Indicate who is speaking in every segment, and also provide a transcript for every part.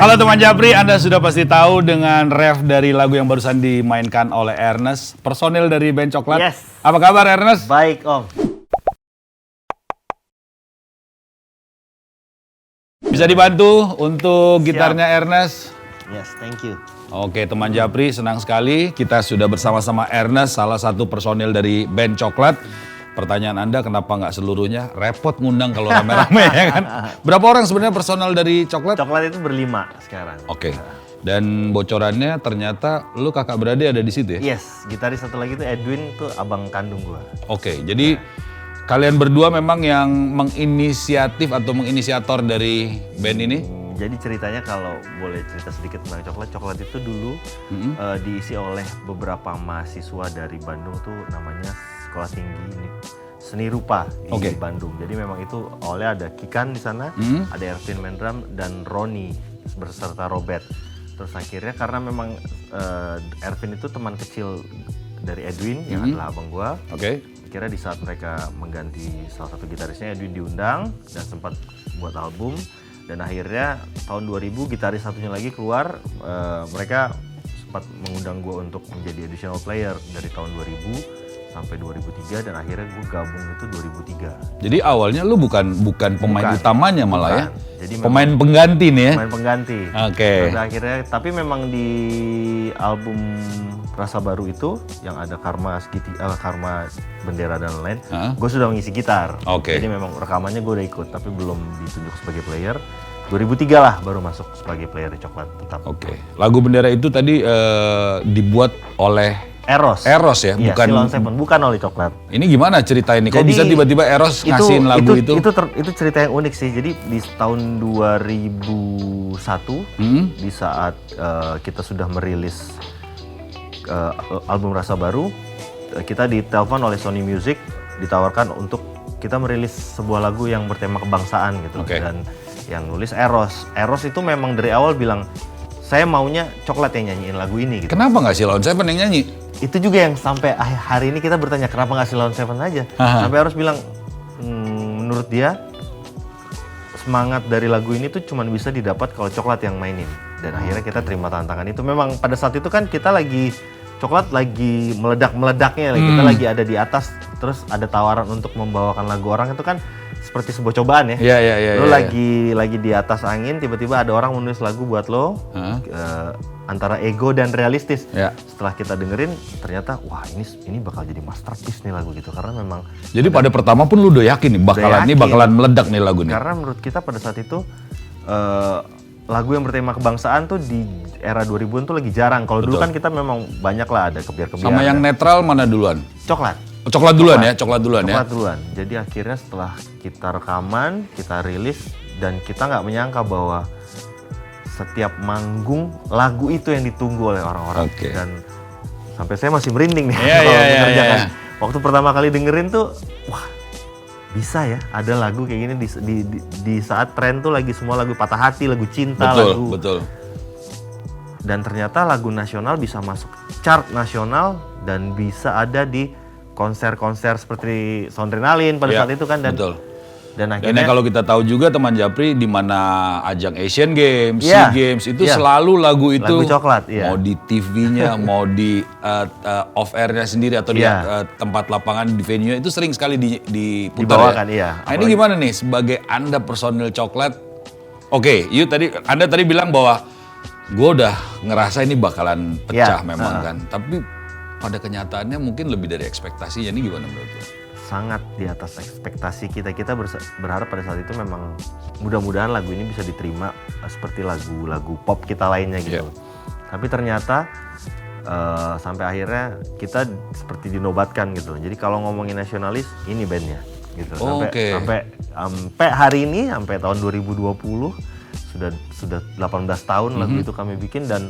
Speaker 1: Halo teman Japri, Anda sudah pasti tahu dengan ref dari lagu yang barusan dimainkan oleh Ernest, personil dari band Coklat.
Speaker 2: Yes.
Speaker 1: Apa kabar Ernest?
Speaker 2: Baik, Om.
Speaker 1: Bisa dibantu untuk gitarnya Ernest?
Speaker 2: Yes, thank you.
Speaker 1: Oke teman Japri, senang sekali kita sudah bersama-sama Ernest, salah satu personil dari band Coklat. Pertanyaan Anda, kenapa nggak seluruhnya? Repot ngundang kalau rame-rame ya kan? Berapa orang sebenarnya personel dari Coklat?
Speaker 2: Coklat itu berlima sekarang.
Speaker 1: Oke. Dan bocorannya ternyata lu kakak beradik ada di situ ya?
Speaker 2: Yes, gitaris satu lagi tuh Edwin tuh abang kandung gua.
Speaker 1: Oke, jadi kalian berdua memang yang menginisiatif atau menginisiator dari band ini?
Speaker 2: Jadi ceritanya kalau boleh cerita sedikit tentang Coklat, Coklat itu dulu diisi oleh beberapa mahasiswa dari Bandung tuh namanya Sekolah Tinggi Seni Rupa di Bandung. Jadi memang itu awalnya ada Kikan di sana, ada Ervin Mendram dan Roni beserta Robert. Terus akhirnya karena memang Ervin itu teman kecil dari Edwin yang adalah abang gua. Akhirnya di saat mereka mengganti salah satu gitarisnya, Edwin diundang dan sempat buat album. Dan akhirnya tahun 2000 gitaris satunya lagi keluar, mereka sempat mengundang gue untuk menjadi additional player dari tahun 2000 sampai 2003 dan akhirnya gue gabung itu 2003.
Speaker 1: Jadi awalnya lu bukan pemain utamanya malah ya?
Speaker 2: Jadi
Speaker 1: pemain pengganti nih ya?
Speaker 2: Pemain pengganti.
Speaker 1: Oke.
Speaker 2: Pada akhirnya, tapi memang di album Rasa Baru itu yang ada Karma Bendera dan lain-lain, gue sudah mengisi gitar. Jadi memang rekamannya gue udah ikut, tapi belum ditunjuk sebagai player. 2003 lah baru masuk sebagai player di Coklat tetap.
Speaker 1: Lagu Bendera itu tadi dibuat oleh
Speaker 2: Eros
Speaker 1: ya,
Speaker 2: iya,
Speaker 1: bukan
Speaker 2: Silon Seven, bukan oleh Coklat.
Speaker 1: Ini gimana cerita ini? Kok bisa tiba-tiba Eros ngasihin lagu itu?
Speaker 2: Itu cerita yang unik sih. Jadi di tahun 2001 di saat kita sudah merilis album Rasa Baru, kita ditelepon oleh Sony Music, ditawarkan untuk kita merilis sebuah lagu yang bertema kebangsaan gitu. Dan yang nulis Eros. Eros itu memang dari awal bilang, saya maunya Coklat yang nyanyiin lagu ini gitu.
Speaker 1: Kenapa nggak Silon Seven yang nyanyi?
Speaker 2: Itu juga yang sampai hari ini kita bertanya kenapa nggak Silon Seven aja. Sampai harus bilang menurut dia semangat dari lagu ini tuh cuma bisa didapat kalau Coklat yang mainin. Dan akhirnya kita terima tantangan itu. Memang pada saat itu kan kita lagi Coklat lagi meledak-meledaknya, kita lagi ada di atas, terus ada tawaran untuk membawakan lagu orang itu kan seperti sebuah cobaan ya. Lo lagi di atas angin, tiba-tiba ada orang menulis lagu buat lo, antara ego dan realistis. Setelah kita dengerin, ternyata wah ini bakal jadi masterpiece nih lagu gitu, karena memang.
Speaker 1: Jadi pada pertama pun lu udah yakin nih bakalan meledak nih lagu nih.
Speaker 2: Karena menurut kita pada saat itu lagu yang bertema kebangsaan tuh di era 2000-an tuh lagi jarang. Kalau dulu kan kita memang banyak lah ada kebiar-kebiar.
Speaker 1: Sama yang netral mana duluan?
Speaker 2: Coklat.
Speaker 1: Coklat duluan ya?
Speaker 2: Coklat duluan. Jadi akhirnya setelah kita rekaman, kita rilis, dan kita nggak menyangka bahwa setiap manggung lagu itu yang ditunggu oleh orang-orang. Dan sampai saya masih merinding nih kalau mengerjakan. Waktu pertama kali dengerin tuh, wah bisa ya ada lagu kayak gini di saat tren tuh lagi semua lagu patah hati, lagu cinta,
Speaker 1: Betul.
Speaker 2: Dan ternyata lagu nasional bisa masuk chart nasional dan bisa ada di konser-konser seperti Soundrenalin pada saat itu kan. Dan akhirnya
Speaker 1: kalau kita tahu juga teman Japri di mana ajang Asian Games, SEA Games itu selalu lagu itu
Speaker 2: lagu Coklat,
Speaker 1: mau di TV-nya, mau di off air-nya sendiri atau di tempat lapangan di venue itu sering sekali diputar.
Speaker 2: Dibawakan,
Speaker 1: Nah, ini gimana nih sebagai Anda personil Coklat? Anda tadi bilang bahwa gue udah ngerasa ini bakalan pecah memang kan, tapi pada kenyataannya mungkin lebih dari ekspektasinya. Ini gimana menurut lo?
Speaker 2: Sangat di atas ekspektasi kita. Kita berharap pada saat itu memang mudah-mudahan lagu ini bisa diterima seperti lagu-lagu pop kita lainnya gitu. Tapi ternyata sampai akhirnya kita seperti dinobatkan gitu. Jadi kalau ngomongin nasionalis, ini bandnya gitu. Sampai hari ini, sampai tahun 2020 sudah 18 tahun lagu itu kami bikin, dan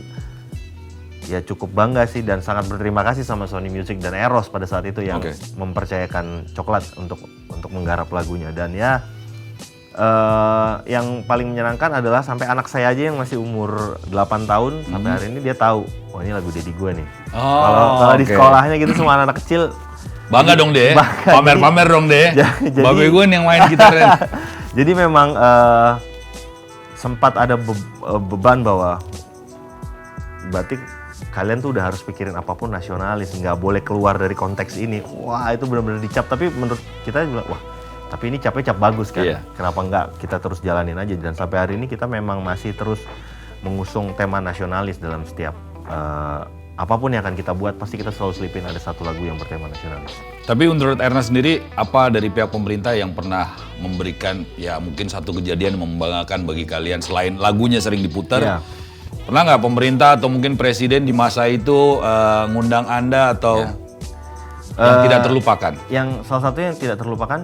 Speaker 2: ya cukup bangga sih dan sangat berterima kasih sama Sony Music dan Eros pada saat itu yang mempercayakan Coklat untuk menggarap lagunya. Dan ya yang paling menyenangkan adalah sampai anak saya aja yang masih umur 8 tahun sampai hari ini dia tahu, oh ini lagu Dedi gue nih. Kalau di sekolahnya gitu semua anak kecil
Speaker 1: bangga dong deh, pamer dong deh. Babe gue yang main gitar.
Speaker 2: Jadi memang sempat ada beban bahwa berarti kalian tuh udah harus pikirin apapun nasionalis, nggak boleh keluar dari konteks ini. Wah itu benar-benar dicap, tapi menurut kita bilang wah tapi ini capnya cap bagus kan, kenapa nggak kita terus jalanin aja. Dan sampai hari ini kita memang masih terus mengusung tema nasionalis dalam setiap apapun yang akan kita buat, pasti kita selalu selipin ada satu lagu yang bertema nasionalis.
Speaker 1: Tapi menurut Ernest sendiri, apa dari pihak pemerintah yang pernah memberikan ya mungkin satu kejadian yang membanggakan bagi kalian selain lagunya sering diputar?
Speaker 2: Ya.
Speaker 1: Pernah nggak pemerintah atau mungkin presiden di masa itu ngundang Anda atau yang tidak terlupakan?
Speaker 2: Yang salah satu yang tidak terlupakan,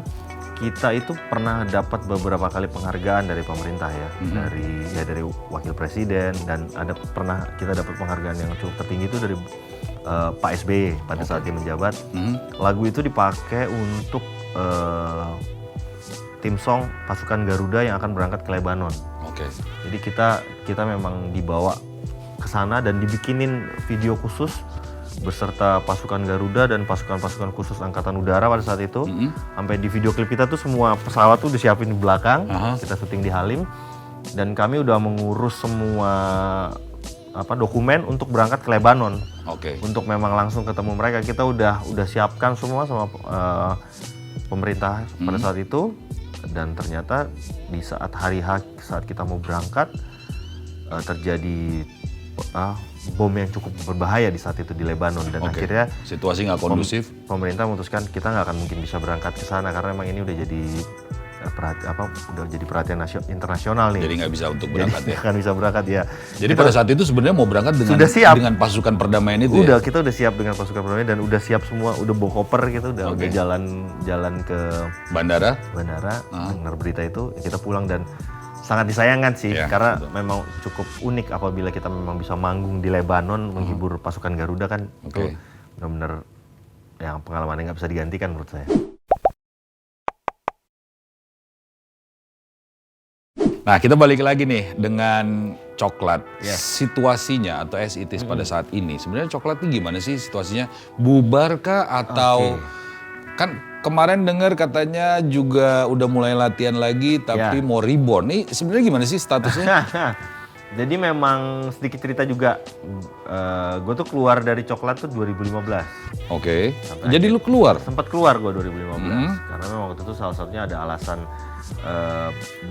Speaker 2: kita itu pernah dapat beberapa kali penghargaan dari pemerintah ya, dari wakil presiden, dan pernah kita dapat penghargaan yang cukup tertinggi itu dari Pak SBY pada saat dia menjabat. Lagu itu dipakai untuk tim song pasukan Garuda yang akan berangkat ke Lebanon. Jadi kita memang dibawa ke sana dan dibikinin video khusus beserta pasukan Garuda dan pasukan-pasukan khusus Angkatan Udara pada saat itu. Sampai di video klip kita tuh semua pesawat tuh disiapin di belakang, kita syuting di Halim, dan kami udah mengurus semua dokumen untuk berangkat ke Lebanon. Untuk memang langsung ketemu mereka, kita udah siapkan semua sama pemerintah pada saat itu. Dan ternyata di saat hari H saat kita mau berangkat terjadi bom yang cukup berbahaya di saat itu di Lebanon, dan akhirnya
Speaker 1: situasi nggak kondusif.
Speaker 2: Pemerintah memutuskan kita nggak akan mungkin bisa berangkat ke sana karena memang ini udah jadi perhatian internasional nih.
Speaker 1: Jadi nggak bisa untuk berangkat ya.
Speaker 2: Nggak bisa berangkat ya.
Speaker 1: Jadi pada saat itu sebenarnya mau berangkat dengan pasukan perdamaian itu.
Speaker 2: Kita udah siap dengan pasukan perdamaian dan udah siap semua, udah bawa koper gitu, udah jalan ke bandara. Dengar berita itu kita pulang dan sangat disayangkan sih karena memang cukup unik apabila kita memang bisa manggung di Lebanon menghibur pasukan Garuda kan. Itu benar-benar yang pengalaman yang nggak bisa digantikan menurut saya.
Speaker 1: Nah, kita balik lagi nih dengan Coklat. Situasinya atau as it is pada saat ini, sebenarnya Coklat ini gimana sih situasinya? Bubarkah atau kan kemarin dengar katanya juga udah mulai latihan lagi tapi mau reborn. Nih sebenarnya gimana sih statusnya?
Speaker 2: Jadi memang sedikit cerita juga, gue tuh keluar dari Coklat tuh 2015.
Speaker 1: Jadi lu keluar?
Speaker 2: Sempat keluar gue 2015 karena memang waktu itu salah satunya ada alasan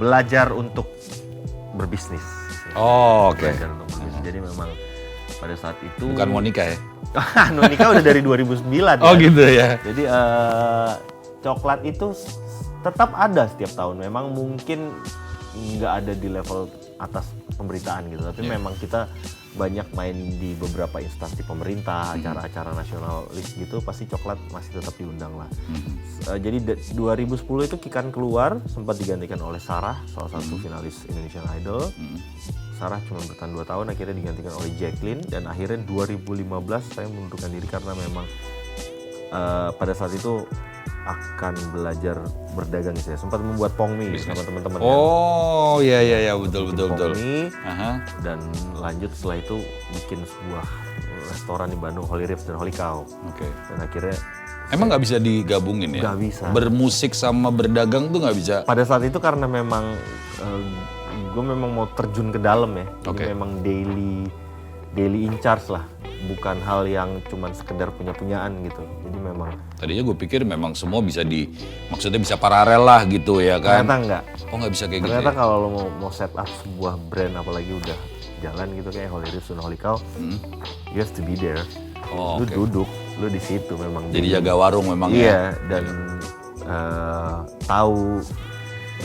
Speaker 2: belajar untuk berbisnis. Belajar untuk berbisnis. Jadi memang pada saat itu
Speaker 1: bukan mau nikah ya?
Speaker 2: mau nikah udah dari 2009.
Speaker 1: Gitu ya.
Speaker 2: Jadi Coklat itu tetap ada setiap tahun. Memang mungkin nggak ada di level atas pemberitaan gitu, tapi memang kita banyak main di beberapa instansi pemerintah, acara-acara nasionalis gitu, pasti Coklat masih tetap diundang lah. Jadi 2010 itu Kikan keluar, sempat digantikan oleh Sarah, salah satu finalis Indonesian Idol. Sarah cuma bertahan 2 tahun, akhirnya digantikan oleh Jacqueline, dan akhirnya 2015 saya mengundurkan diri karena memang pada saat itu akan belajar berdagang gitu ya. Sempat membuat pongmi sama teman-teman.
Speaker 1: Iya betul.
Speaker 2: Pongmi, dan lanjut setelah itu bikin sebuah restoran di Bandung, Holy Riffs dan Holy Cow. Dan akhirnya
Speaker 1: emang nggak bisa digabungin ya?
Speaker 2: Nggak bisa.
Speaker 1: Bermusik sama berdagang tuh nggak bisa?
Speaker 2: Pada saat itu karena memang gue memang mau terjun ke dalam ya. Jadi memang daily in charge lah, bukan hal yang cuman sekedar punya-punyaan gitu. Jadi memang
Speaker 1: tadinya gue pikir memang semua bisa maksudnya bisa paralel lah gitu ya kan.
Speaker 2: Ternyata enggak.
Speaker 1: Nggak bisa kayak gitu.
Speaker 2: Ternyata kalau lo mau set up sebuah brand apalagi udah jalan gitu kayak Holy Riffs dan Holy Cow, you have to be there. Lu duduk, lu di situ memang.
Speaker 1: Jadi jaga warung memang
Speaker 2: ya. Dan tahu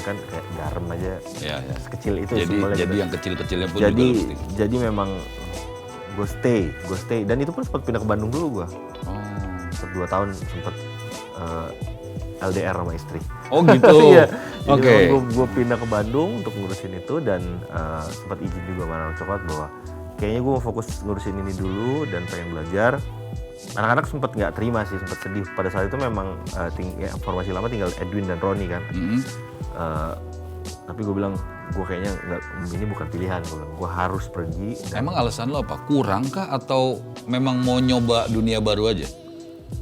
Speaker 2: kan kayak garam aja sekecil itu.
Speaker 1: Jadi yang kecil-kecilnya pun
Speaker 2: jadi memang gue stay dan itu pun sempat pindah ke Bandung dulu gue. 2 tahun sempat LDR sama istri.
Speaker 1: Gitu.
Speaker 2: Iya. Gue pindah ke Bandung untuk ngurusin itu dan sempat izin juga sama anak Coklat bahwa kayaknya gue mau fokus ngurusin ini dulu dan pengen belajar. Anak-anak sempat nggak terima sih, sempat sedih. Pada saat itu memang formasi lama tinggal Edwin dan Roni kan. Tapi gue bilang, gue kayaknya nggak, ini bukan pilihan. Gue harus pergi.
Speaker 1: Emang alasan lo apa? Kurang kah atau memang mau nyoba dunia baru aja?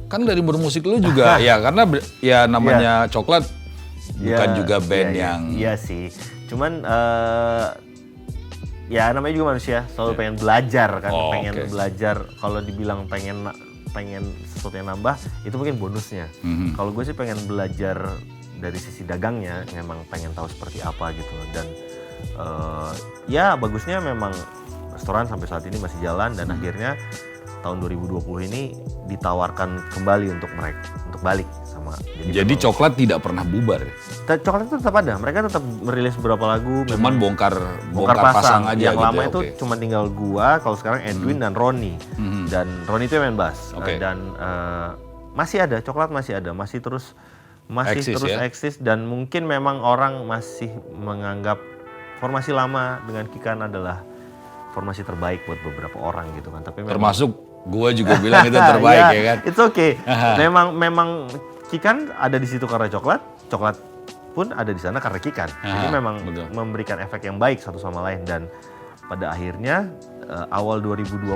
Speaker 1: Kan dari bermusik lo juga ya karena ya namanya Coklat bukan juga band yang.
Speaker 2: Iya sih. Cuman ya namanya juga manusia, selalu pengen belajar kan, pengen
Speaker 1: oke.
Speaker 2: belajar. Kalau dibilang pengen sesuatu yang nambah, itu mungkin bonusnya. Kalau gue sih pengen belajar dari sisi dagangnya, memang pengen tahu seperti apa gitu. Dan ya bagusnya memang restoran sampai saat ini masih jalan, dan akhirnya tahun 2020 ini ditawarkan kembali untuk balik sama.
Speaker 1: Jadi coklat tidak pernah bubar.
Speaker 2: Coklat itu tetap ada, mereka tetap merilis beberapa lagu.
Speaker 1: Cuman bongkar
Speaker 2: pasang
Speaker 1: aja
Speaker 2: yang
Speaker 1: gitu
Speaker 2: lama
Speaker 1: ya,
Speaker 2: itu cuma tinggal gua, kalau sekarang Edwin dan Roni. Dan Roni itu yang main bass. Dan masih ada, coklat masih ada, masih terus eksis, dan mungkin memang orang masih menganggap formasi lama dengan Kikan adalah formasi terbaik buat beberapa orang gitu kan. Tapi
Speaker 1: termasuk gua juga bilang itu terbaik ya kan.
Speaker 2: It's okay. memang Kikan ada di situ karena coklat pun ada di sana karena Kikan. Jadi memang memberikan efek yang baik satu sama lain. Dan pada akhirnya awal 2020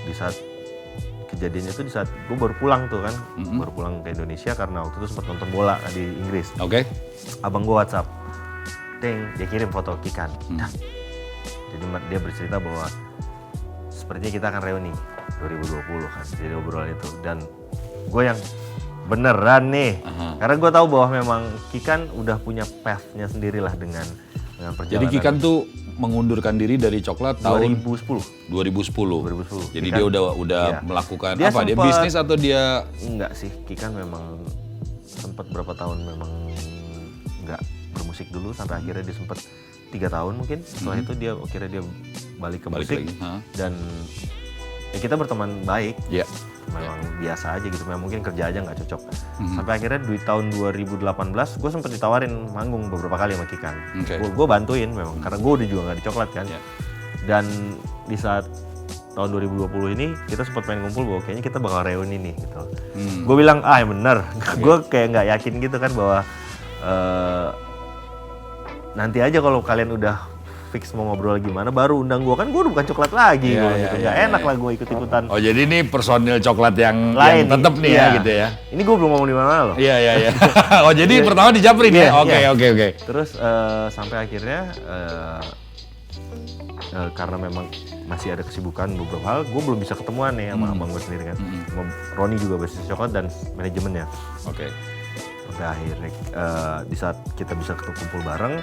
Speaker 2: di saat kejadiannya itu, di saat gue baru pulang tuh kan, baru pulang ke Indonesia karena waktu itu sempat nonton bola di Inggris. Abang gue WhatsApp, dia kirim foto Kikan. Jadi dia bercerita bahwa sepertinya kita akan reuni 2020 kan, jadi obrolan itu. Dan gue yang beneran nih, karena gue tahu bahwa memang Kikan udah punya path-nya sendiri lah dengan perjalanan.
Speaker 1: Jadi Kikan tuh mengundurkan diri dari coklat tahun
Speaker 2: 2010.
Speaker 1: Jadi Kikan, dia udah melakukan
Speaker 2: dia
Speaker 1: apa? Dia bisnis atau dia?
Speaker 2: Enggak sih, Kikan memang sempat berapa tahun memang enggak bermusik dulu, sampai akhirnya dia sempat 3 tahun mungkin. Setelah itu akhirnya dia balik ke musik lagi. Dan ya kita berteman baik. Memang biasa aja gitu, memang mungkin kerja aja nggak cocok. Sampai akhirnya di tahun 2018 gue sempat ditawarin manggung beberapa kali sama Kikan. Gue bantuin memang karena gue udah juga nggak di coklat kan. Dan di saat tahun 2020 ini kita sempat main ngumpul bahwa kayaknya kita bakal reuni nih gitu. Gue bilang ya bener. Gue kayak nggak yakin gitu kan bahwa nanti aja kalau kalian udah fix mau ngobrol gimana baru undang gue, kan gue udah bukan coklat lagi gitu. Gak enak lah gue ikut-ikutan.
Speaker 1: Oh jadi ini personil coklat yang tetap nih ya gitu ya.
Speaker 2: Ini gue belum ngomong di mana loh.
Speaker 1: Iya. Oh jadi pertama di Japri nih. Oke.
Speaker 2: Terus sampai akhirnya karena memang masih ada kesibukan beberapa hal, gue belum bisa ketemuan nih sama abang gue sendiri kan. Sama Roni juga basis coklat dan manajemennya. Sampai akhirnya di saat kita bisa kumpul bareng,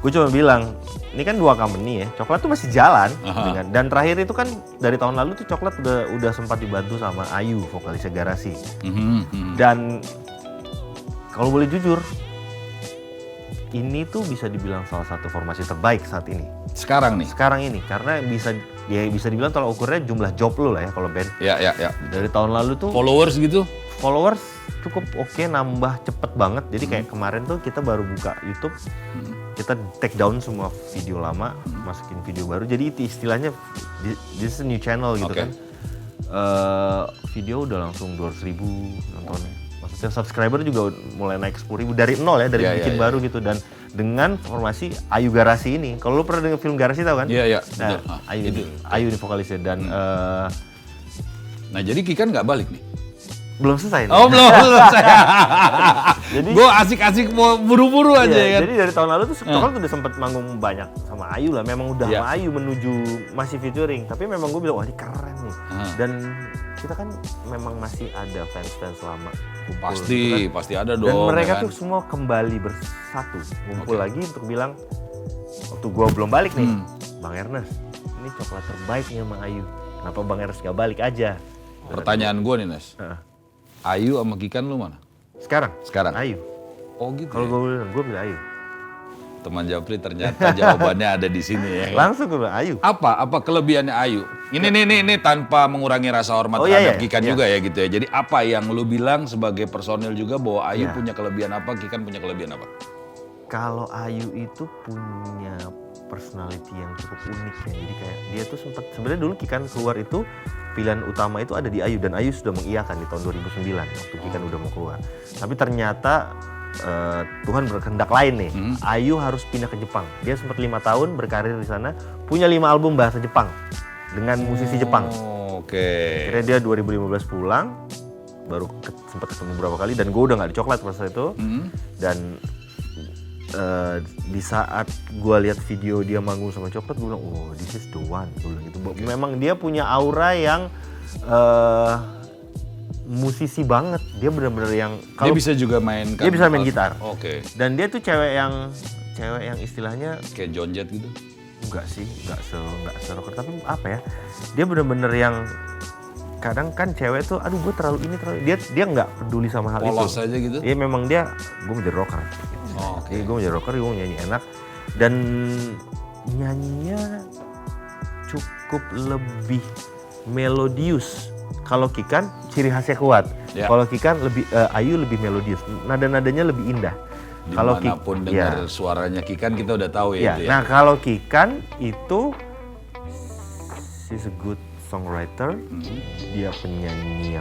Speaker 2: gue cuma bilang, ini kan 2 company ya, coklat tuh masih jalan. Dan terakhir itu kan dari tahun lalu tuh coklat udah sempat dibantu sama Ayu, vokalisnya Garasi. Dan kalau boleh jujur, ini tuh bisa dibilang salah satu formasi terbaik saat ini. Sekarang ini, karena bisa dibilang tolak ukurnya jumlah job lu lah ya kalau band.
Speaker 1: Iya.
Speaker 2: Dari tahun lalu tuh
Speaker 1: followers
Speaker 2: cukup oke, nambah cepet banget. Jadi kayak kemarin tuh kita baru buka YouTube, kita take down semua video lama, masukin video baru. Jadi itu istilahnya this is a new channel gitu kan. Video udah langsung 200.000 nontonnya. Maksudnya subscriber juga mulai naik 10.000 dari nol ya, dari bikin baru gitu. Dan dengan formasi Ayu Garasi ini, kalau lu pernah dengar film Garasi tau kan?
Speaker 1: Iya.
Speaker 2: Nah, Ayu ini vokalisnya dan
Speaker 1: nah jadi Kikan nggak balik nih?
Speaker 2: Belum selesai.
Speaker 1: Belum selesai. Jadi gue asik-asik mau buru-buru aja kan.
Speaker 2: Jadi dari tahun lalu tuh coklat udah sempet manggung banyak sama Ayu lah. Memang udah sama Ayu menuju masih featuring. Tapi memang gue bilang wah ini keren nih. Dan kita kan memang masih ada fans-fans lama kumpul.
Speaker 1: Pasti ada dong.
Speaker 2: Dan mereka tuh semua kembali bersatu, ngumpul lagi untuk bilang waktu gue belum balik nih, Bang Ernest, ini coklat terbaik nih sama Ayu. Kenapa Bang Ernest gak balik aja?
Speaker 1: Pertanyaan gue nih Nes. Ayu sama Kikan lu mana? Sekarang?
Speaker 2: Ayu.
Speaker 1: Oh gitu.
Speaker 2: Kalau gue bilang Ayu.
Speaker 1: Teman Japri ternyata jawabannya ada di sini ya.
Speaker 2: Langsung gue bilang Ayu.
Speaker 1: Apa kelebihannya Ayu? Ini tanpa mengurangi rasa hormat terhadap Kikan juga ya gitu ya. Jadi apa yang lu bilang sebagai personil juga bahwa Ayu punya kelebihan apa, Kikan punya kelebihan apa?
Speaker 2: Kalau Ayu itu punya personality yang cukup unik ya. Jadi kayak dia tuh sebenarnya dulu Kikan keluar itu pilihan utama itu ada di Ayu, dan Ayu sudah mengiyakan di tahun 2009 waktu Kikan udah mau keluar. Tapi ternyata Tuhan berkehendak lain nih. Ayu harus pindah ke Jepang. Dia sempat 5 tahun berkarir di sana, punya 5 album bahasa Jepang dengan musisi Jepang. Akhirnya dia 2015 pulang, baru sempat ketemu beberapa kali, dan gue udah nggak di coklat pas itu. Dan di saat gue lihat video dia manggung sama Coklat, gue bilang, oh this is the one, gue bilang gitu. Memang dia punya aura yang musisi banget. Dia benar-benar yang
Speaker 1: dia bisa juga main
Speaker 2: dia bisa main gitar.
Speaker 1: Oke.
Speaker 2: Dan dia tuh cewek yang istilahnya
Speaker 1: kayak John Jett gitu.
Speaker 2: Enggak sih, enggak se rocker, tapi apa ya? Dia benar-benar yang kadang kan cewek tuh, aduh gue terlalu dia nggak peduli sama hal
Speaker 1: polos
Speaker 2: itu.
Speaker 1: Aja gitu.
Speaker 2: Iya memang gue mau jadi rocker.
Speaker 1: Oke.
Speaker 2: Gue mau jadi rocker, gue mau nyanyi enak dan nyanyinya cukup lebih melodius. Kalau Kikan ciri khasnya kuat.
Speaker 1: Ya.
Speaker 2: Kalau Kikan lebih Ayu lebih melodius. Nada-nadanya lebih indah. Kalau
Speaker 1: dimanapun dengar suaranya Kikan kita udah tahu ya. Itu ya.
Speaker 2: Nah kalau Kikan itu she's a good songwriter, dia penyanyi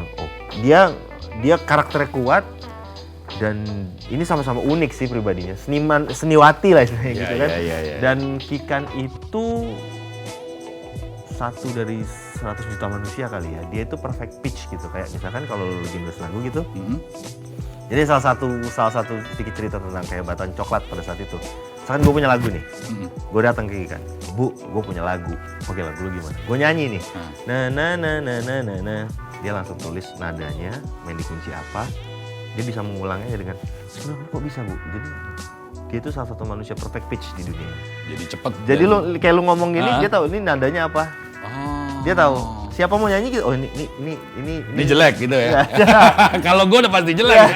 Speaker 2: yang dia karakternya kuat dan ini sama-sama unik sih pribadinya, seniwati lah istilahnya gitu kan. Dan Kikan itu satu dari 100 juta manusia kali ya, dia itu perfect pitch gitu, kayak misalkan kalau lu lagi nulis lagu gitu. Jadi salah satu sedikit cerita tentang kehebatan Coklat pada saat itu. Misalkan gue punya lagu nih, gue datang ke Kikan, Bu, gue punya lagu. Oke, lagu lu gimana? Gue nyanyi nih, nah. Dia langsung tulis nadanya, main di kunci apa. Dia bisa mengulangnya dengan, sebenarnya kok bisa Bu? Jadi dia itu salah satu manusia perfect pitch di dunia.
Speaker 1: Jadi cepet.
Speaker 2: Jadi kayak lu ngomong gini, dia tahu ini nadanya apa. Dia tahu. Siapa mau nyanyi gitu, oh ini
Speaker 1: jelek gitu ya. Kalau gue udah pasti jelek.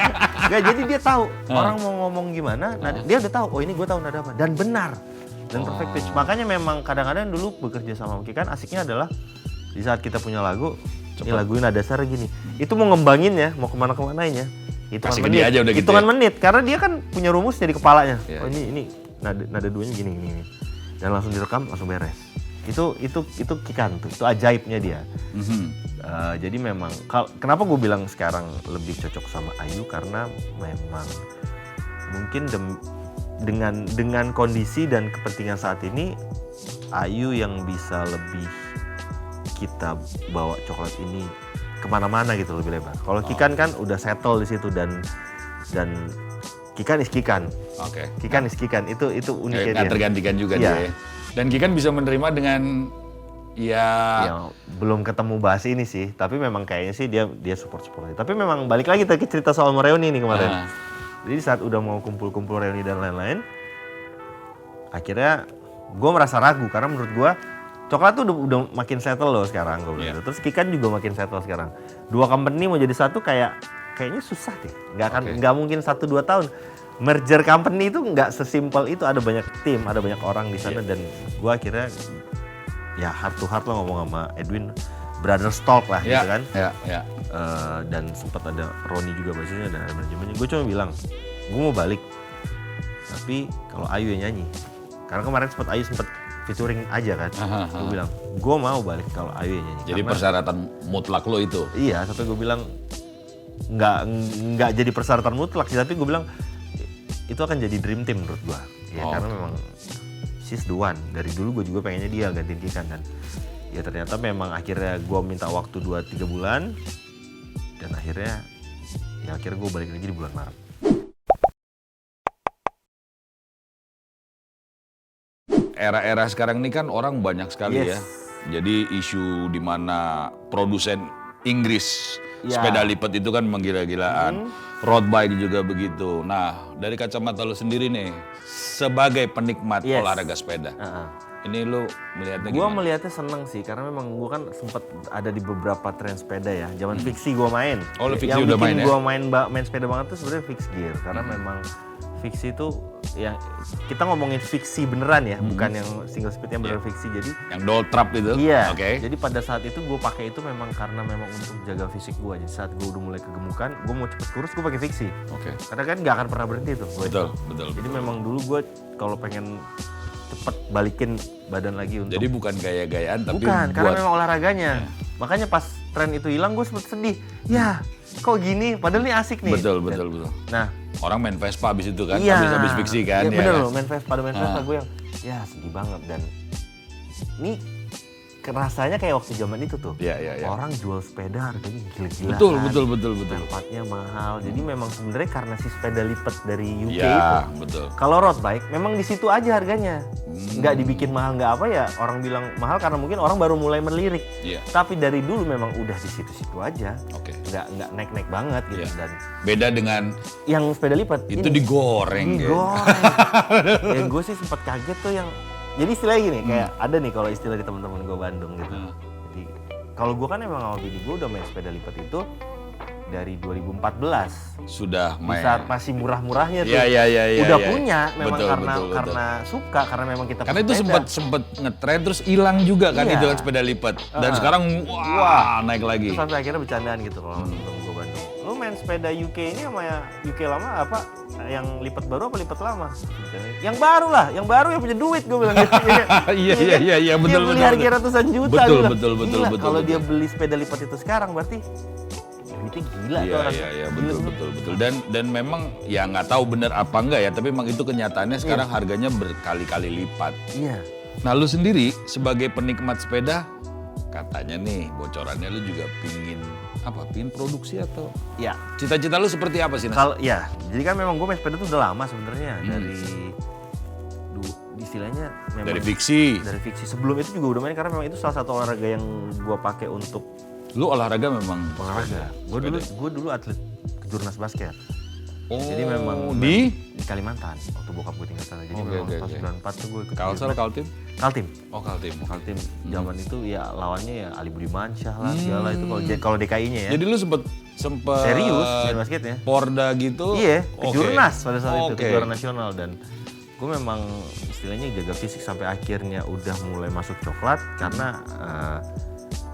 Speaker 2: Nggak, jadi dia tahu orang mau ngomong gimana, dia udah tahu, oh ini gue tahu nada apa, dan benar, dan perfect pitch. Makanya memang kadang-kadang dulu bekerja sama Kikan asiknya adalah di saat kita punya lagu, ini lagu nada dasar gini, itu mau ngembangin ya, mau kemana-kemanain ya, hitungan menit, karena dia kan punya rumusnya di kepalanya. Oh ini nada duanya gini, dan langsung direkam, langsung beres. Itu Kikan tuh, itu ajaibnya dia. Jadi memang kenapa gue bilang sekarang lebih cocok sama Ayu, karena memang mungkin dengan kondisi dan kepentingan saat ini Ayu yang bisa lebih kita bawa Coklat ini kemana-mana gitu, lebih lebar. Kalau Kikan kan udah settle di situ dan Kikan is Kikan.
Speaker 1: Oke.
Speaker 2: Kikan is Kikan, itu uniknya dia.
Speaker 1: Nggak tergantikan juga dia. Dan Kikan bisa menerima dengan ya
Speaker 2: belum ketemu bahas ini sih, tapi memang kayaknya sih dia support. Tapi memang balik lagi ke cerita soal reuni nih kemarin. Jadi saat udah mau kumpul-kumpul reuni dan lain-lain, akhirnya gue merasa ragu karena menurut gue Coklat tuh udah makin settle loh sekarang gue bilang. Terus Kikan juga makin settle sekarang. Dua company mau jadi satu kayaknya susah deh. Nggak mungkin 1-2 tahun. Merger company itu nggak sesimpel itu, ada banyak tim, ada banyak orang di sana dan gue akhirnya ya heart to heart lo ngomong sama Edwin, brothers talk lah gitu kan. Dan sempat ada Roni juga basisnya dan ada manajemennya. Gue cuma bilang, gue mau balik, tapi kalau Ayu yang nyanyi, karena kemarin Ayu sempat featuring aja kan. Gue bilang, gue mau balik kalau Ayu yang nyanyi.
Speaker 1: Jadi persyaratan mutlak lo itu?
Speaker 2: Iya, sampai gue bilang nggak jadi persyaratan mutlak sih, tapi gue bilang itu akan jadi dream team menurut gue. Ya karena memang she's the one. Dari dulu gue juga pengennya dia gantiin Kikan kan. Ya ternyata memang akhirnya gue minta waktu 2-3 bulan dan akhirnya gue balik lagi di bulan Maret.
Speaker 1: Era-era sekarang ini kan orang banyak sekali ya. Jadi isu di mana produsen Inggris sepeda lipat itu kan menggila-gilaan. Road bike juga begitu. Nah, dari kacamata lo sendiri nih, sebagai penikmat olahraga sepeda, ini lo melihatnya gimana?
Speaker 2: Gue melihatnya seneng sih, karena memang gue kan sempat ada di beberapa tren sepeda ya. Zaman fiksi gue main. Oh, lo fiksi udah main ya? Yang bikin gue main sepeda banget tuh sebenarnya fix gear, karena memang fiksi itu yang kita ngomongin fiksi beneran ya, bukan yang single speed yang beneran fiksi. Jadi
Speaker 1: yang doll trap itu.
Speaker 2: Iya. Jadi pada saat itu gue pakai itu memang karena memang untuk jaga fisik gue. Jadi saat gue udah mulai kegemukan, gue mau cepet kurus, gue pakai fiksi. Karena kan nggak akan pernah berhenti tuh.
Speaker 1: Betul.
Speaker 2: Jadi memang dulu gue kalau pengen cepet balikin badan lagi untuk.
Speaker 1: Jadi bukan gaya-gayaan tapi
Speaker 2: bukan, karena memang olahraganya. Makanya pas tren itu hilang, gue sempet sedih. Ya, kok gini? Padahal ini asik nih.
Speaker 1: Betul.
Speaker 2: Nah,
Speaker 1: orang main Vespa abis itu kan, habis fiksi kan.
Speaker 2: Iya bener loh, main Vespa gue yang sedih banget. Dan ini rasanya kayak waktu zaman itu tuh.
Speaker 1: Iya, iya, iya.
Speaker 2: Orang jual sepeda harganya gila-gilaan.
Speaker 1: Betul.
Speaker 2: Tempatnya mahal. Jadi memang sebenarnya karena si sepeda lipat dari UK
Speaker 1: Iya,
Speaker 2: itu.
Speaker 1: betul.
Speaker 2: Kalau road bike memang di situ aja harganya. Nggak dibikin mahal, nggak apa ya. Orang bilang mahal karena mungkin orang baru mulai melirik.
Speaker 1: Iya.
Speaker 2: Tapi dari dulu memang udah di situ-situ aja.
Speaker 1: Oke.
Speaker 2: Nggak naik-naik banget gitu.
Speaker 1: Iya.
Speaker 2: Dan
Speaker 1: Beda dengan
Speaker 2: yang sepeda lipat
Speaker 1: itu digoreng. Ge.
Speaker 2: digoreng. Ya gue sih sempat kaget tuh yang. Jadi istilahnya gini, kayak ada nih kalau istilah di teman-teman gue Bandung gitu. Jadi kalau gue kan emang sama bini gue udah main sepeda lipat itu dari 2014.
Speaker 1: Sudah main.
Speaker 2: Saat masih murah-murahnya tuh.
Speaker 1: Iya.
Speaker 2: Udah
Speaker 1: iya.
Speaker 2: punya memang
Speaker 1: Betul,
Speaker 2: karena
Speaker 1: betul.
Speaker 2: karena suka karena memang kita
Speaker 1: Karena itu
Speaker 2: pesepeda.
Speaker 1: sempat ngetren terus hilang juga kan
Speaker 2: Iya.
Speaker 1: itu kan sepeda lipat. Dan sekarang wah naik lagi.
Speaker 2: Terus sampai akhirnya bercandaan gitu kalau temen gue Bandung. Lu main sepeda UK ini sama ya UK lama apa? Yang lipat baru apa lipat lama? Yang baru lah, yang baru yang punya duit gue bilang gitu.
Speaker 1: Iya betul.
Speaker 2: Dia beli harga ratusan juta.
Speaker 1: Betul,
Speaker 2: gua bilang,
Speaker 1: betul.
Speaker 2: "Gila,
Speaker 1: Betul.
Speaker 2: Kalau dia beli sepeda lipat itu sekarang berarti duitnya gila tuh orang.
Speaker 1: Iya betul. Dan memang ya nggak tahu benar apa enggak ya, tapi memang itu kenyataannya sekarang harganya berkali-kali lipat.
Speaker 2: Iya.
Speaker 1: Nah lu sendiri sebagai penikmat sepeda, katanya nih bocorannya lu juga pingin produksi atau
Speaker 2: Ya,
Speaker 1: cita-cita lu seperti apa sih Nas?
Speaker 2: kalau ya, jadi kan memang gue main sepeda tuh udah lama sebenarnya dari istilahnya memang
Speaker 1: Dari fiksi.
Speaker 2: dari fiksi. Sebelum itu juga udah main karena memang itu salah satu olahraga yang gue pakai untuk
Speaker 1: Lu olahraga memang
Speaker 2: olahraga. Gue dulu atlet kejurnas basket.
Speaker 1: Oh,
Speaker 2: Jadi memang
Speaker 1: di
Speaker 2: Kalimantan waktu bokap gue tinggal sana. Jadi
Speaker 1: Oke,
Speaker 2: memang
Speaker 1: oke,
Speaker 2: tahun
Speaker 1: oke.
Speaker 2: 94 tuh gue ikut
Speaker 1: Kalsel, Kaltim?
Speaker 2: Kaltim.
Speaker 1: Oh Kaltim.
Speaker 2: Kaltim zaman itu ya lawannya ya Ali Budimansyah lah segala itu kalau DKI-nya ya.
Speaker 1: Jadi lu sempet
Speaker 2: Serius main basketnya.
Speaker 1: Porda gitu?
Speaker 2: Iya,
Speaker 1: Oke.
Speaker 2: kejurnas pada saat itu,
Speaker 1: Oke.
Speaker 2: kejuaraan nasional. Dan gue memang istilahnya jaga fisik sampai akhirnya udah mulai masuk coklat karena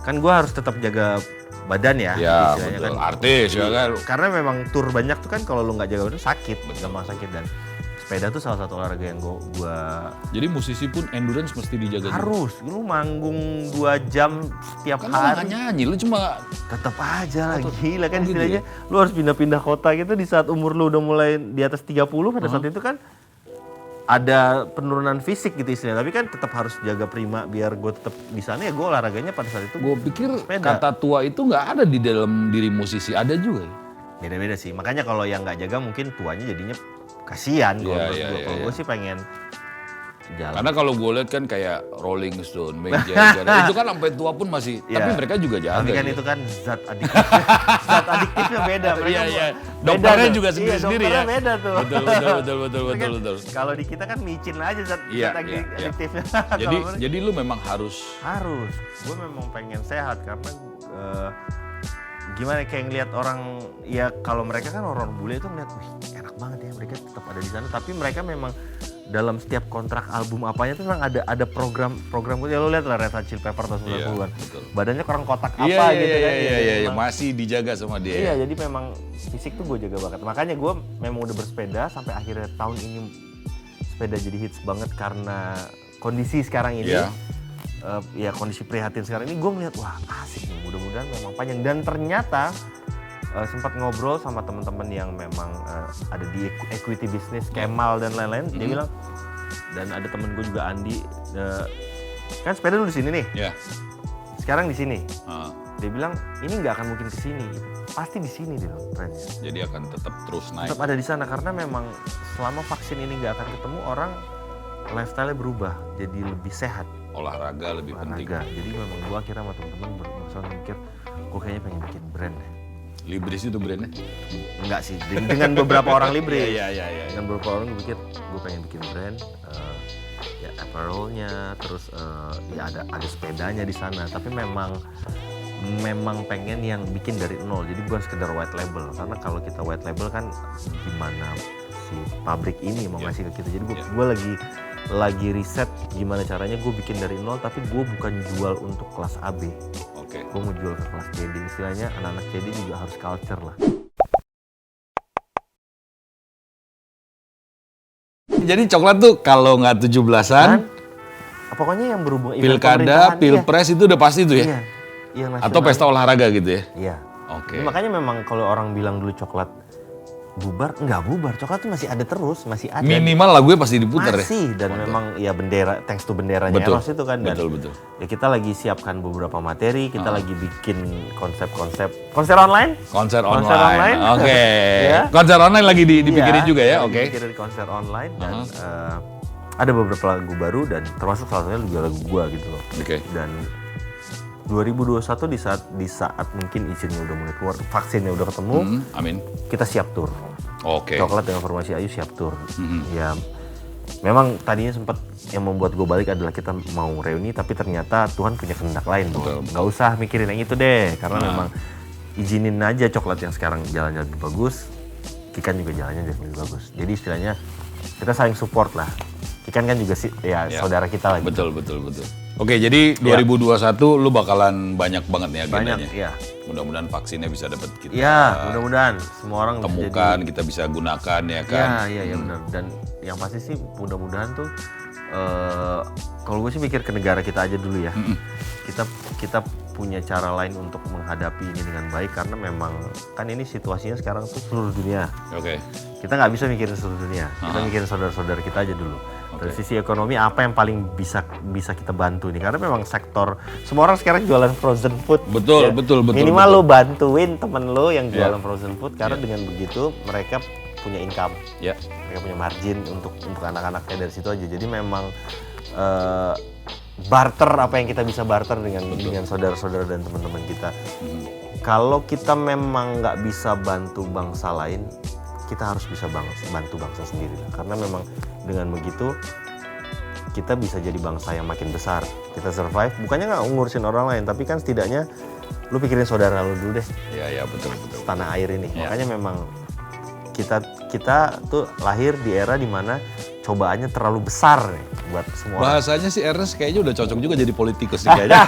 Speaker 2: kan gue harus tetap jaga badan ya,
Speaker 1: Ya
Speaker 2: istilahnya
Speaker 1: betul,
Speaker 2: kan.
Speaker 1: artis ya kan.
Speaker 2: Karena memang tur banyak tuh kan kalau lu nggak jaga badan sakit, gampang sakit. Dan sepeda tuh salah satu olahraga yang gua
Speaker 1: Jadi musisi pun endurance mesti dijaga juga.
Speaker 2: harus. Lu manggung 2 jam setiap
Speaker 1: Kan lu nggak
Speaker 2: hari.
Speaker 1: nyanyi, lu cuma
Speaker 2: Tetap aja lah, gila kan
Speaker 1: gitu
Speaker 2: istilahnya. Lu harus pindah-pindah kota gitu di saat umur lu udah mulai di atas 30 pada saat itu kan ada penurunan fisik gitu istilahnya. Tapi kan tetap harus jaga prima biar gue tetap di sana ya gue olahraganya pada saat itu
Speaker 1: gue pikir
Speaker 2: sepeda.
Speaker 1: kata tua itu nggak ada di dalam diri musisi, ada juga ya?
Speaker 2: Beda-beda sih. Makanya kalau yang nggak jaga mungkin tuanya jadinya kasihan kalau
Speaker 1: Iya,
Speaker 2: menurut
Speaker 1: iya,
Speaker 2: gue.
Speaker 1: iya,
Speaker 2: Kalau
Speaker 1: iya.
Speaker 2: gue sih pengen jalan.
Speaker 1: Karena kalau gue lihat kan kayak Rolling Stone, Mick Jagger, itu kan sampai tua pun masih,
Speaker 2: Iya.
Speaker 1: tapi mereka juga jaga.
Speaker 2: Tapi kan
Speaker 1: ya.
Speaker 2: itu kan zat adiktif. Zat adiktifnya beda. Mereka
Speaker 1: Iya.
Speaker 2: beda
Speaker 1: Dokternya
Speaker 2: tuh.
Speaker 1: juga sendiri-sendiri
Speaker 2: dokternya
Speaker 1: ya.
Speaker 2: beda tuh.
Speaker 1: Betul.
Speaker 2: Tapi kan kalau di kita kan micin aja zat
Speaker 1: Iya,
Speaker 2: adiktifnya.
Speaker 1: Jadi,
Speaker 2: Kalau mereka-
Speaker 1: jadi lu memang harus.
Speaker 2: gue memang pengen sehat karena gimana kayak ngelihat orang ya kalau mereka kan orang bule itu ngeliat wih enak banget ya mereka tetap ada di sana tapi mereka memang dalam setiap kontrak album apanya tuh memang ada program ya lo lihat lah Red Hot Chili Pepper tahun 90-an
Speaker 1: betul.
Speaker 2: badannya kurang kotak apa
Speaker 1: Iya,
Speaker 2: gitu kan
Speaker 1: iya,
Speaker 2: Memang-
Speaker 1: masih dijaga sama dia.
Speaker 2: iya
Speaker 1: ya.
Speaker 2: jadi memang fisik tuh gue jaga banget makanya gue memang udah bersepeda sampai akhirnya tahun ini sepeda jadi hits banget karena kondisi sekarang ini
Speaker 1: Iya.
Speaker 2: ya kondisi prihatin sekarang ini gue melihat wah asik nih mudah-mudahan memang panjang dan ternyata sempat ngobrol sama teman-teman yang memang ada di equity business Kemal dan lain-lain dia bilang dan ada temen gue juga Andi kan sepeda dulu di sini nih
Speaker 1: Ya.
Speaker 2: sekarang di sini
Speaker 1: Ah,
Speaker 2: dia bilang ini nggak akan mungkin ke sini pasti di sini dia bilang trennya
Speaker 1: jadi akan tetap terus naik.
Speaker 2: tetap ada di sana karena memang selama vaksin ini nggak akan ketemu orang lifestyle-nya berubah jadi lebih sehat
Speaker 1: Olahraga lebih penting.
Speaker 2: olahraga. Jadi memang gua akhirnya sama temen-temen berusaha mikir, gua kayaknya pengen bikin brand deh.
Speaker 1: Libris itu brandnya?
Speaker 2: Enggak sih, dengan beberapa orang Libris.
Speaker 1: Iya.
Speaker 2: Dengan beberapa orang gue pikir, gua pengen bikin brand, ya apparel-nya, terus ya ada sepedanya di sana. Tapi memang pengen yang bikin dari nol. Jadi bukan sekedar white label. Karena kalau kita white label kan gimana si pabrik ini mau ngasih ke kita. Jadi gua lagi riset gimana caranya gue bikin dari nol tapi gue bukan jual untuk kelas AB
Speaker 1: Oke.
Speaker 2: gue mau jual ke kelas CD istilahnya anak-anak CD juga harus culture lah
Speaker 1: Jadi coklat tuh kalau nggak 17-an,
Speaker 2: pokoknya yang berhubungan event
Speaker 1: pilkada,
Speaker 2: pemerintahan,
Speaker 1: pilpres itu udah pasti tuh ya?
Speaker 2: iya, iya
Speaker 1: Atau
Speaker 2: nasional.
Speaker 1: pesta olahraga gitu ya?
Speaker 2: Iya.
Speaker 1: Oke.
Speaker 2: Jadi makanya memang kalau orang bilang dulu coklat bubar, enggak bubar. Coklat tuh masih ada terus, masih ada.
Speaker 1: Minimal lagunya pasti diputar ya.
Speaker 2: Masih, dan memang ya bendera, thanks to benderanya
Speaker 1: Betul.
Speaker 2: Eros itu kan. Dan
Speaker 1: Betul.
Speaker 2: ya kita lagi siapkan beberapa materi, kita lagi bikin konser online.
Speaker 1: Konser online. Oke.
Speaker 2: Ya.
Speaker 1: Konser online lagi dipikirin juga ya, oke.
Speaker 2: Dipikirin konser online dan ada beberapa lagu baru dan termasuk salah satunya juga lagu gua gitu loh.
Speaker 1: Oke.
Speaker 2: Dan 2021 di saat mungkin izinnya udah mulai keluar, vaksinnya udah ketemu,
Speaker 1: Amin.
Speaker 2: kita siap tur.
Speaker 1: Oke.
Speaker 2: Coklat dengan Formasi Ayu siap tur. Ya, memang tadinya sempat yang membuat gue balik adalah kita mau reuni, tapi ternyata Tuhan punya kehendak lain. Nggak usah mikirin yang itu deh, karena memang izinin aja Coklat yang sekarang jalannya lebih bagus, Kikan juga jalannya lebih bagus. Jadi istilahnya kita saling support lah. Kikan kan juga saudara kita lagi.
Speaker 1: Betul. Oke, jadi 2021 lu bakalan banyak banget nih agendanya.
Speaker 2: Banyak, ya.
Speaker 1: Mudah-mudahan vaksinnya bisa dapat kita.
Speaker 2: Ya, mudah-mudahan semua orang
Speaker 1: temukan, kita bisa gunakan ya kan.
Speaker 2: Iya benar. Dan yang pasti sih mudah-mudahan tuh kalau gue sih mikir ke negara kita aja dulu ya. Kita punya cara lain untuk menghadapi ini dengan baik karena memang kan ini situasinya sekarang tuh seluruh dunia.
Speaker 1: Oke.
Speaker 2: Kita nggak bisa mikirin seluruh dunia. Kita mikirin saudara-saudara kita aja dulu. Dari sisi ekonomi apa yang paling bisa kita bantu nih? Karena memang sektor semua orang sekarang jualan frozen food.
Speaker 1: Betul.
Speaker 2: Minimal lo bantuin temen lo yang jualan frozen food karena dengan begitu mereka punya income.
Speaker 1: Ya.
Speaker 2: Mereka punya margin untuk anak-anaknya dari situ aja. Jadi memang barter apa yang kita bisa barter dengan saudara-saudara dan teman-teman kita. Kalau kita memang nggak bisa bantu bangsa lain, kita harus bisa bantu bangsa sendiri. Karena memang dengan begitu kita bisa jadi bangsa yang makin besar. Kita survive, bukannya nggak ngurusin orang lain, tapi kan setidaknya lu pikirin saudara lu dulu deh.
Speaker 1: Iya betul.
Speaker 2: Tanah air ini. Makanya memang kita tuh lahir di era dimana cobaannya terlalu besar nih buat semua orang.
Speaker 1: Bahasanya si Ernest kayaknya udah cocok juga jadi politikus nih kayaknya.